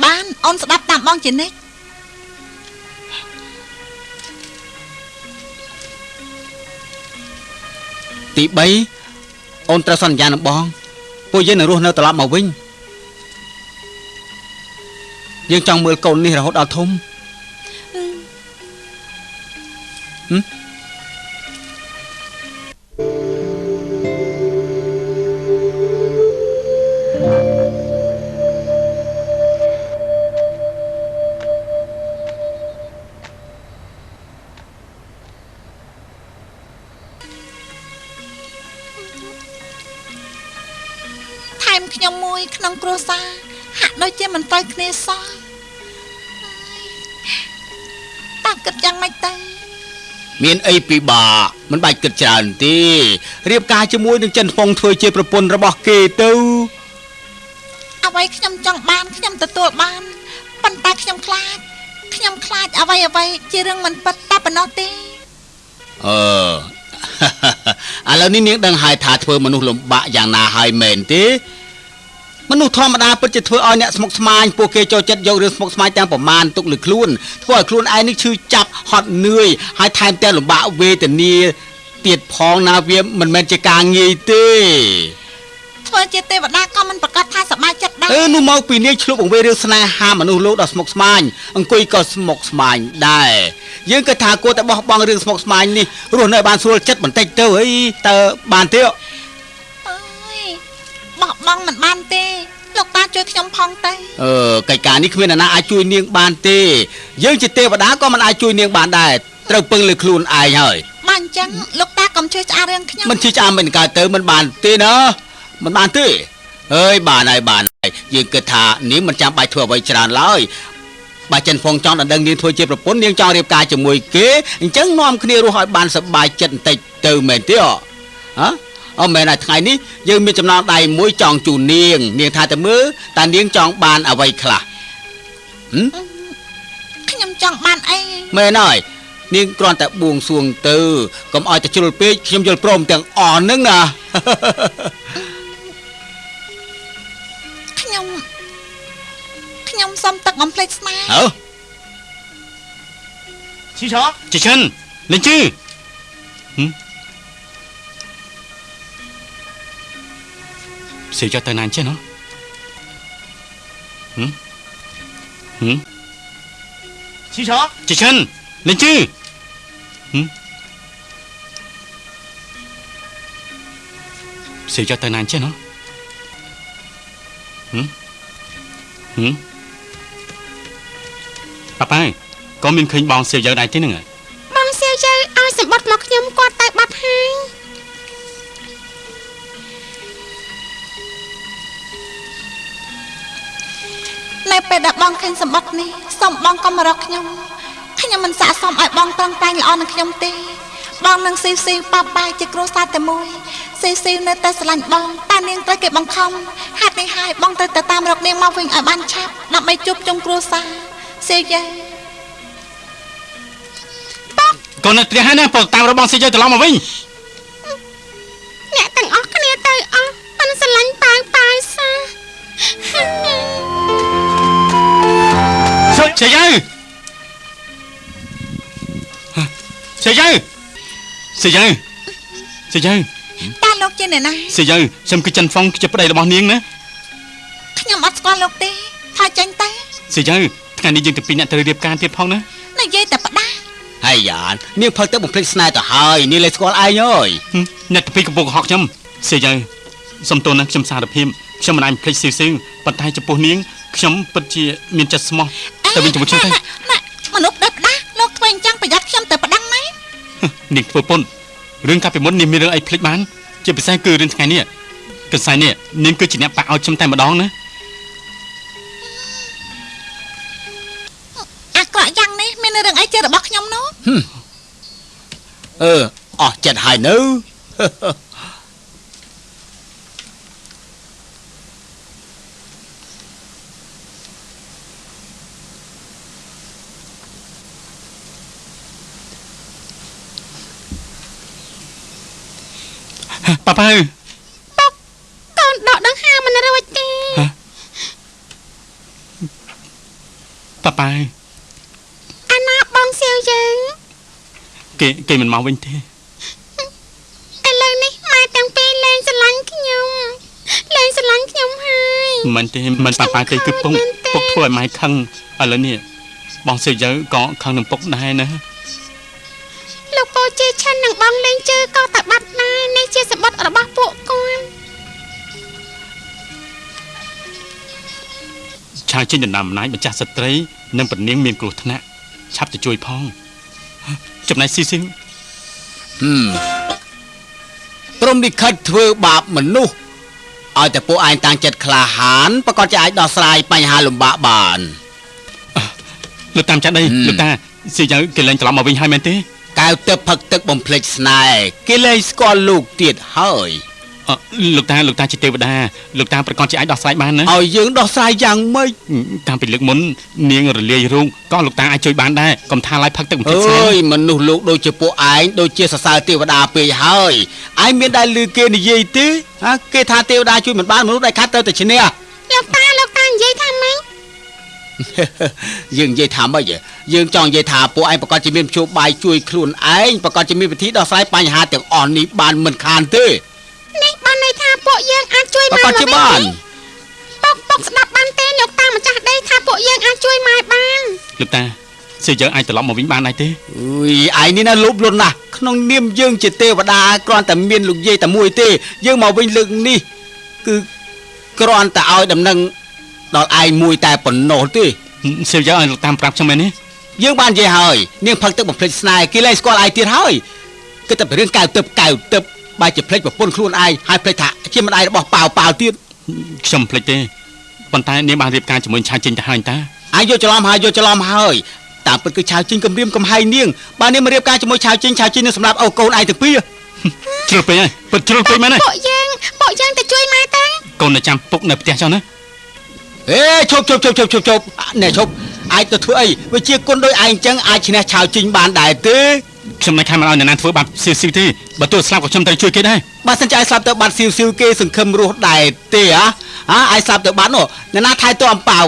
បានអូនស្ដាប់តាមបងជានិច្ចទី3អូនត្រូវសន្យានឹងបងពួកយើងនឹងរស់នៅត្រឡប់មកវិញយើងចង់មើលកូននេះរហូតដល់ធំខ្ញុំមួយក្នុងគ្រួសារហាក់ដូចជាមិនត្រូវគ្នាសោះតាគិតយ៉ាងម៉េចទៅមានអីពិបាកមិនបាច់គិតច្រើនទេរៀបការជាមួយនឹងចិនហ្វុងធ្វើជាប្រពន្ធរបស់គេទៅអ្វីខ្ញុំចង់បានខ្ញុំទទួលបានប៉ុន្តែខ្ញុំខ្លាចអ្វីជារឿងមិនពិតតែប៉ុណ្ណោះទេឥឡូវនេះនាងដឹងហើយថាធ្វើមនុស្សលំបាកយ៉ាងណាហើយមែនទេមនុស្សធម្មតាពិតជាធ្វើឲ្យអ្នកស្មុគស្មាញពួកគេចូលចិត្តយករឿងស្មុគស្មាញទាំងប្រមាណទុកលើខ្លួនធ្វើឲ្យខ្លួនឯងនេះឈឺចាប់ហត់នឿយហើយថែមទាំងលំបាកវេទនាទៀតផងណាវាមិនមែនជាការងាយទេ ធ្វើជាទេវតាក៏មិនប្រកាសថាសប្បាយចិត្តដែរ នោះមកពីនាងឆ្លុះបង្វេររឿងស្នេហាមនុស្សលោកដល់ស្មុគស្មាញអង្គុយក៏ស្មុគស្មាញដែរយើងគិតថាគួរតែបោះបង់រឿងស្មុគស្មាញនេះរស់នៅបានស្រួលចិត្តបន្តិចទៅអីតើបានទេ អើយបោះបង់មិនបានទេលោកតាជួយខ្ញុំផងទៅ កិច្ចការនេះគ្មានអ្នកណាអាចជួយនាងបានទេយើងជាទេវតាក៏មិនអាចជួយនាងបានដែរត្រូវពឹងលើខ្លួនឯងហើយ បានអញ្ចឹងលោកតាកុំជួយឆ្អារឿងខ្ញុំ មិនជឿឆ្អាមមិនកើតទៅមិនបានទេណាមិនបានទេអើយបានហើយយើងគិតថានាងមិនចាំបាច់ធ្វើអ្វីច្រើនឡើយបើចិនហ្វុងចង់ដណ្ដឹងនាងធ្វើជាប្រពន្ធនាងចង់រៀបការជាមួយគេអញ្ចឹងនាំគ្នារស់ឲ្យបានសប្បាយចិត្តបន្តិចទៅមែនទេហ៎អមែនហើយថ្ងៃនេះយើងមានចំណងដៃមួយចង់ជូននាងថាទៅមើលតើនាងចង់បានអ្វីខ្លះ ខ្ញុំចង់បានអី មែនហើយនាងគ្រាន់តែបួងសួងទៅកុំឲ្យតែជ្រុលពេកខ្ញុំយល់ព្រមទាំងអស់ហ្នឹងណា ខ្ញុំសុំទឹកបំភ្លេចស្នេហ៍ chị Trân lên chứ xử cho tờ nạn chứ nó chị Trân lên chứ xử cho tờ nạn chứ nó Papa ơi, con mình khinh bong siêu giờ đây thế nữa à? Bong siêu giờ ai sẽ bắt mặc nhom qua tay bắt hai. នៅពេលដែលបងឃើញសម្បត្តិនេះសូមបងកុំរកខ្ញុំមិនស័ក្តិសមឲ្យបងប្រឹងប្រែងល្អនឹងខ្ញុំទេបងនឹងស៊ីប៉ាប៉ាជាគ្រួសារតែមួយស៊ីនៅតែស្រឡាញ់បងតែនាងត្រូវគេបង្ខំហេតុនេះហើយបងត្រូវទៅតាមរកនាងមកវិញឲ្យបានឆាប់ដើម្បីជួបជុំគ្រួសារស៊ីយា Con nó tiếc hết nè, bỏ tao ra bong siêu giờ từ lâu mà vinh. អ្នកទាំងអស់គ្នាទៅអស់មិនស្រឡាញ់ប៉ាវប៉ាវសា Siêu giờ Siêu giờ Siêu giờ Siêu giờ តើលោកជាអ្នកណា Siêu giờ xem cái chân phong cái chụp đây là bao niên nữa ខ្ញុំអត់ស្គាល់លោកទេថាចាញ់ទៅ Siêu giờ ngày nay dừng từ pin nhận từ điệp can tiếp phong nữa និយាយតែផ្ដាស់ ហើយយ៉ានាងផឹកទឹកបំភ្លេចស្នេហ៍ទៅហើយនាងលេស្គាល់ឯងអើយ Nhặt từ pin của bộ học chấm Siêu giờ xong tôi nó chấm xa được phim chấm mà anh play siêu bật tay chụp bốn niên chấm bật chia miền chặt small từ bên chụp một chân tay មនុស្សដែលផ្ដាស់លោកធ្វើអញ្ចឹងប្រយ័ត្នខ្ញុំទៅផ្ដាំណា នាងធ្វើប៉ុនរឿងកាលពីមុននាងមានរឿងអីភ្លេចបានជាពិសេសគឺរឿងថ្ងៃនេះកន្សែងនេះនាងគឺជាអ្នកបាក់ឲ្យខ្ញុំតែម្ដងណា អាក្រក់យ៉ាងនេះមានរឿងអីជារបស់ខ្ញុំនោះ អស់ចិត្តហើយនៅ ប៉ាប៉ា កូនដកដង្ហើមមិនរួចទេ ប៉ាប៉ា អាណាបងសាវយើង គេមិនមកវិញទេ ឥឡូវនេះម៉ែទាំងពីរលែងស្រឡាញ់ខ្ញុំហើយ មិនទេមិនប៉ាប៉ាទេគឺពុកធ្វើឲ្យម៉ែខឹងឥឡូវនេះបងសិយើក៏ខឹងនឹងពុកដែរណា លោកពូជេឆាន់នឹងបងលេងជើក៏តែបាត់ដែរនេះជាសម្បត្តិរបស់ពួកគាត់ ឆាចេញដំណាំអំណាចម្ចាស់ស្ត្រីនិងពនាងមានគ្រោះថ្នាក់ឆាប់ទៅជួយផងចំណែកស៊ីស៊ី ព្រមលិខិតធ្វើបាបមនុស្សឲ្យតែពួកឯងតាំងចិត្តក្លាហានប្រកាសជាអាចដោះស្រាយបញ្ហាលំបាកបាន លោកតាមចាត់đâyលោកតាស៊ីយើគេលែងត្រឡប់មកវិញហើយមែនទេ កៅទឹកផឹកទឹកបំភ្លេចស្នេហ៍គេលែងស្គាល់លោកទៀតហើយ លោកតាជាទេវតាលោកតាប្រកាសជាអាចដោះស្រាយបានណា ឲ្យយើងដោះស្រាយយ៉ាងម៉េច តាមពីលើកមុននាងរលាយរូងក៏លោកតាអាចជួយបានដែរកុំថាឡាយផឹកទឹកបន្តិច អ ស្នេហ៍ ើយមនុស្សលោកដូចជាពួកឯងដូចជាសរសើរទេវតាពេកហើយឯងមានដែលឮគេនិយាយទេគេថាទេវតាជួយមិនបានមនុស្សដែលខាត់ទៅតែឈ្នះ លោកតានិយាយថាម៉េច យើងនិយាយថាម៉េចយើងចង់និយាយថាពួកឯងប្រកាសជាមានជួបបាយជួយខ្លួនឯងប្រកាសជាមានវិធីដោះស្រាយបញ្ហាទាំងអស់នេះបានមិនខានទេ នេះបានន័យថាពួកយើងអាចជួយ ម៉ែ គាត់ជាបាន ពុកស្ដាប់បានទេលោកតាម្ចាស់ដីថាពួកយើងអាចជួយម៉ែបាន លោកតាសិយើងអាចត្រឡប់មកវិញបានដែរទេ អុយឯងនេះណាលោភលន់ណាស់ក្នុងនាមយើងជាទេវតាគ្រាន់តែមានលោកយាយតែមួយទេយើងមកវិញលើកនេះគឺគ្រាន់តែឲ្យដំណឹងដល់ឯងមួយតែប៉ុណ្ណោះទេ សិយើងឲ្យលោកតាប្រាប់ខ្ញុំមែនទេ យើងបាននិយាយហើយនាងផឹកទឹកបំភ្លេចស្នេហ៍គេលែងស្គាល់ឯងទៀតហើយគិតតែពីរឿងកៅទឹកបែរជាភ្លេចប្រពន្ធខ្លួនឯងហើយភ្លេចថាជាម្ដាយរបស់ប៉ាវទៀត ខ្ញុំភ្លេចទេប៉ុន្តែនាងបានរៀបការជាមួយឆាចេញទៅហើយតា ឯងយកច្រឡំហើយតាមពិតគឺឆាវជីងគំរាមកំហែងនាងបើនាងមករៀបការជាមួយឆាវជីងនឹងសម្រាប់អូកូនឯងទាំងពីរ ជ្រុលពេកហើយពិតជ្រុលពេកមែនទេ ពួកយើងទៅជួយម៉ែតា កូននៅចាំពុកនៅផ្ទះចុះណា ហេឈប់ណែឈប់អាចទៅធ្វើអីវាជាគុណដោយឯងចឹងអាចឈ្នះឆាវជីងបានដែរទេ ខ្ញុំមិនខំមកឲ្យអ្នកណាធ្វើបាបស៊ីទេបើទោះស្លាប់ក៏ខ្ញុំត្រូវជួយគេដែរ បើសិនជាឯងស្លាប់ទៅបាត់ស៊ីវគេសង្ឃឹមរស់ដែរទេហ៎ឯងស្លាប់ទៅបាត់នោះអ្នកណាថែទាំប៉ាវ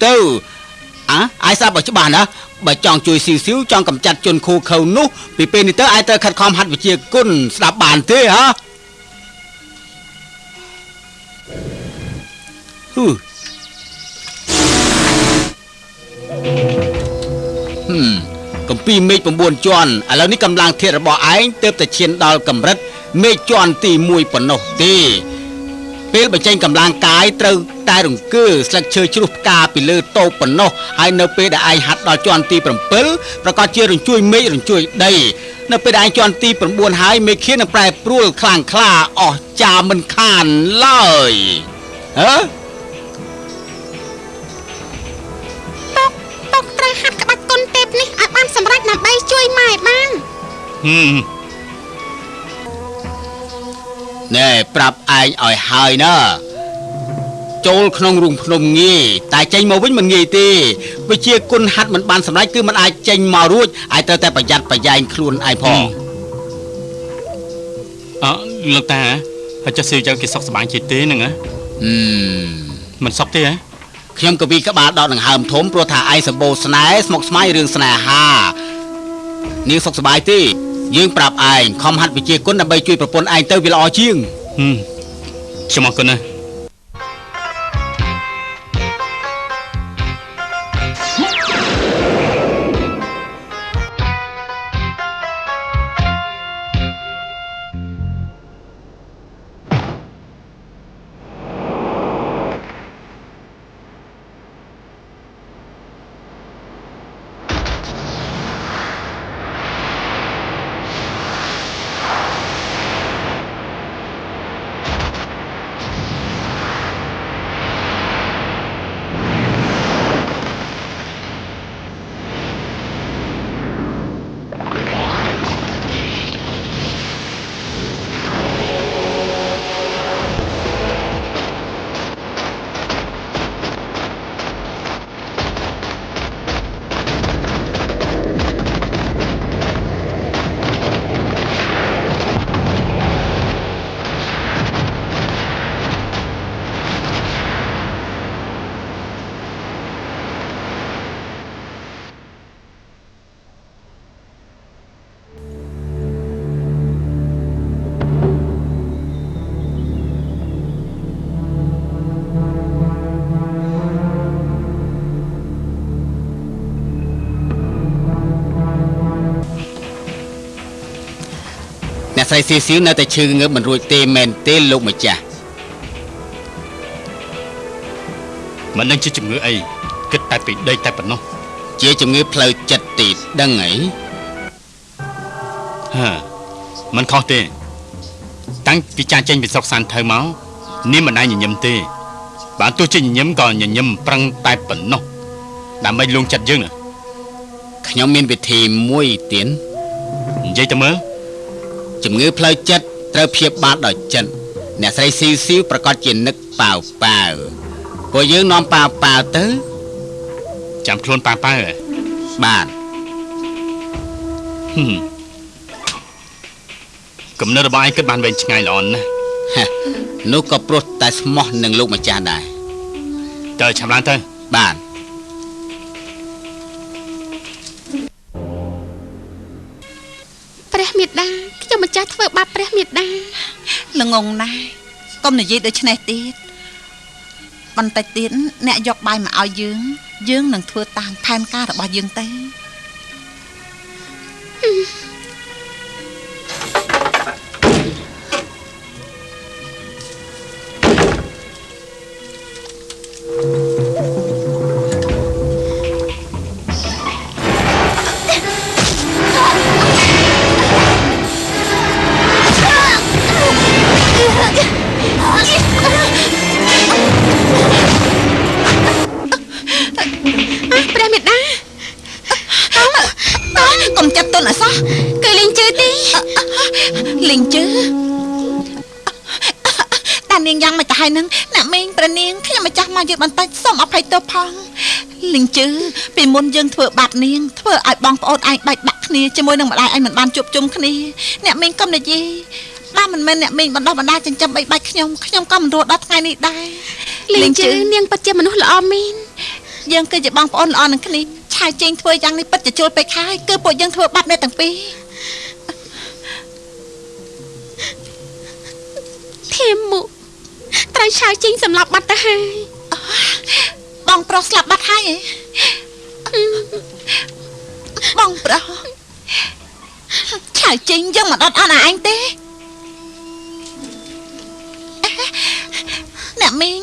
ទៅឯងស្លាប់បើច្បាស់ណាបើចង់ជួយស៊ីវចង់កម្ចាត់ជនខូខើនោះពីពេលនេះទៅឯងត្រូវខិតខំហាត់វិជ្ជាគុណស្ដាប់បានទេហ៎កំពីមេឃ9ជាន់ឥឡូវនេះកម្លាំងធាតុរបស់ឯងទើបតែឈានដល់កម្រិតមេឃជាន់ទី1ប៉ុណ្ណោះទេពេលបញ្ចេញកម្លាំងកាយត្រូវតែរង្គើស្លឹកឈើជ្រុះផ្កាពីលើតូបប៉ុណ្ណោះហើយនៅពេលដែលឯងហាត់ដល់ជាន់ទី7ប្រកាសជារញ្ជួយមេឃរញ្ជួយដីនៅពេលដែលឯងជាន់ទី9ហើយមេឃខៀននឹងប្រែប្រួលខ្លាំងក្លាអស់ចាមិនខានឡើយពុកត្រូវហាត់ក្បាច់គុណទេពនេះឲ្យបានសម្រេចដើម្បីជួយម៉ែបាន ណែប្រាប់ឯងឲ្យហើយណាចូលក្នុងរូងភ្នំងាយតែចេញមកវិញមិនងាយទេវិជាគុណហាត់មិនបានសម្រេចគឺមិនអាចចេញមករួចឯងត្រូវតែប្រយ័ត្នប្រយែងខ្លួនឯងផងលោកតាហើយចុះស៊ីយើងគេសុខសប្បាយជាទេហ្នឹងមិនសុខទេហ៎ខ្ញុំក៏វិក្បាលដកដង្ហើមធំព្រោះថាឯងសម្បូរស្នេហ៍ស្មុគស្មាញរឿងស្នេហានាងសុខសប្បាយទេយើងប្រាប់ឯងខំហាត់វិជាគុណដើម្បីជួយប្រពន្ធឯងទៅវាល្អជាងខ្ញុំអរគុណណាស់អ្នកស្រីស៊ីវនៅតែឈឺងើបមិនរួចទេមែនទេលោកម្ចាស់មិនដឹងជាជំងឺអីគិតតែពីដីតែប៉ុណ្ណោះជាជំងឺផ្លូវចិត្តទីដឹងអីមិនខុសទេតាំងពីចាចេញពីស្រុកសានថៅមកនាងមិនដែរញញឹមទេបើទោះជាញញឹមក៏ញញឹមប្រឹងតែប៉ុណ្ណោះដើម្បីលួងចិត្តយើងខ្ញុំមានវិធីមួយទៀតនិយាយទៅមើលជំងឺផ្លូវចិត្តត្រូវព្យាបាលដោយចិត្តអ្នកស្រីស៊ីវប្រកាសជានឹកប៉ាវពួកយើងនាំប៉ាវទៅចាំខ្លួនប៉ាវបាទកំណត់របស់ឯងគិតបានវែងឆ្ងាយល្អណាស់នោះក៏ព្រោះតែស្មោះនឹងលោកម្ចាស់ដែរតើឆាប់ឡើងទៅបាទព្រះមេដាខ្ញុំម្ចាស់ធ្វើបាបព្រះមេដាល្ងងណាស់ កុំនិយាយដូចនេះទៀតបន្តិចទៀតអ្នកយកបាយមកឲ្យយើងនឹងធ្វើតាមផែនការរបស់យើងទៅព្រះមេដាកុំចាត់ទុនអសោះ គឺលេងជឿទេ លេងជើតានាងយ៉ាងមិនទៅហើយនឹងអ្នកមេងប្រនាងខ្ញុំម្ចាស់មកយឺតបន្តិចសូមអភ័យទោសផងលេងជើពីមុនយើងធ្វើបាបនាងធ្វើឲ្យបងប្អូនឯងបែកបាក់គ្នាជាមួយនឹងម្ដាយឯងមិនបានជួបជុំគ្នាអ្នកមេងកុំនិយាយបើមិនមែនអ្នកមេងបណ្ដោះបណ្ដាលចិញ្ចឹមបីបាច់ខ្ញុំក៏មិនរស់ដល់ថ្ងៃនេះដែរ លេងជឿនាងពិតជាមនុស្សល្អមែន យើងគឺជាបងប្អូនល្អនឹងគ្នាឆាយចេញធ្វើយ៉ាងនេះពិតជាជួលពេកហើយគឺពួកយើងធ្វើបាបអ្នកទាំងពីរ ធៀមមុខត្រូវឆាវចេញសម្លាប់បាត់ទៅហើយ បងប្រុសស្លាប់បាត់ហើយបងប្រុសឆាយចេញយើងមិនអត់អន់ឯងទេអ្នកមីង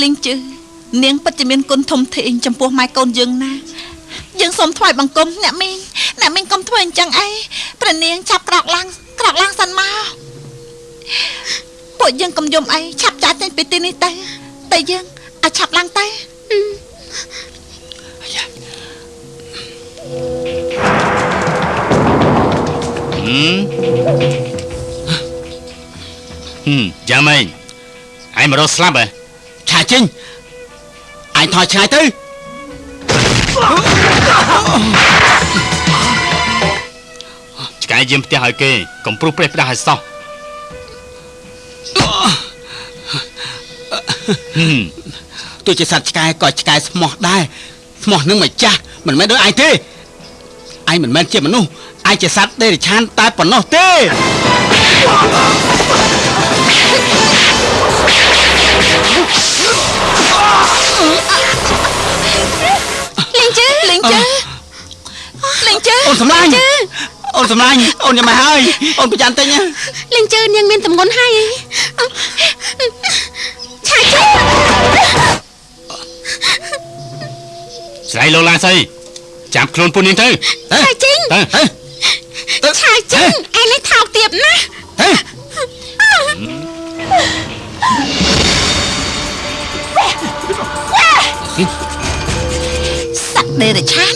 លីងជឺនាងពិតជាមានគុណធំធេងចំពោះម៉ែកូនយើងណាយើងសូមថ្វាយបង្គំអ្នកមីងកុំធ្វើអញ្ចឹងអីព្រះនាងចាប់ក្រោកឡើងសិនមកពួកយើងកុំយំអីឆាប់ចាច់ចេញពីទីនេះទៅតែយើងឲ្យឆាប់ឡើងទៅយ៉ាងម៉េចឯងមករកស្លាប់ហ៎ ឆាចេញអញថយឆ្ងាយទៅ ឆ្កែយាមផ្ទះឲ្យគេកុំព្រុសប្រេះផ្ដាស់ឲ្យសោះ ទោះជាសត្វឆ្កែក៏ឆ្កែស្មោះដែរស្មោះនឹងម្ចាស់មិនមែនដូចឯងទេឯងមិនមែនជាមនុស្សឯងជាសត្វដេរឆានតែប៉ុណ្ណោះទេ លេងជើអូនសម្លាញ់អូនយ៉ាងម៉េចហើយអូនប្រយ័ត្នតិចណា លេងជឿនាងមានទម្ងន់ហើយឆាវចេញ ស្រីលោឡាសីចាប់ខ្លួនពួកនាងទៅ ឆាវចេញ ទៅ ឆាវចេញឯងលេងថោកទៀតណា សត្វដេរឆាន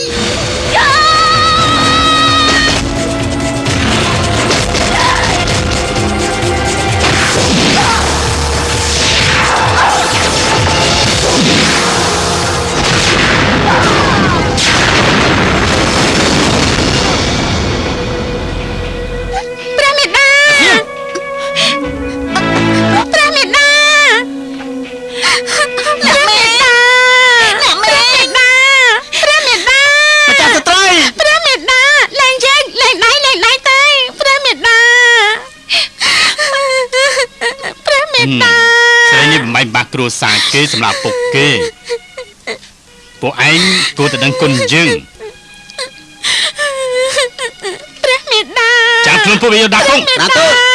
ព្រះមេដាម្ចាស់ស្ត្រី ព្រះមេដាលែងយើងលែងដៃទៅព្រះមេដាស្រីនេះមិនបាច់បាក់គ្រួសារគេសម្រាប់ពុកគេពួកឯងគួរតែដឹងគុណយើង ព្រះមេដា ចាប់ខ្លួនពួកវាយកដាក់គុក ដាក់ទៅ